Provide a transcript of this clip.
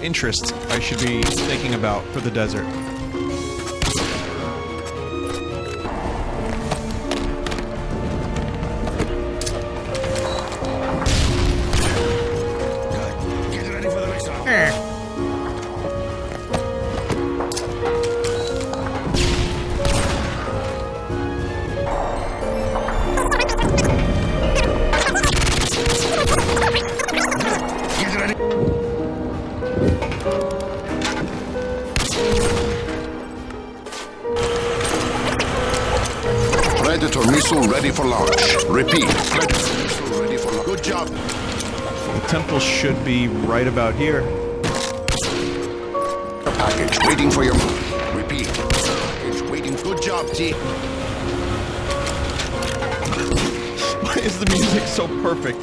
interest I should be thinking about for the desert? Get ready for the race off. Get ready. Predator missile ready for launch. Repeat. Predator missile ready for launch. Good job. The temple should be right about here. Package waiting for your move. Repeat. Package waiting. Good job, T. Why is the music so perfect?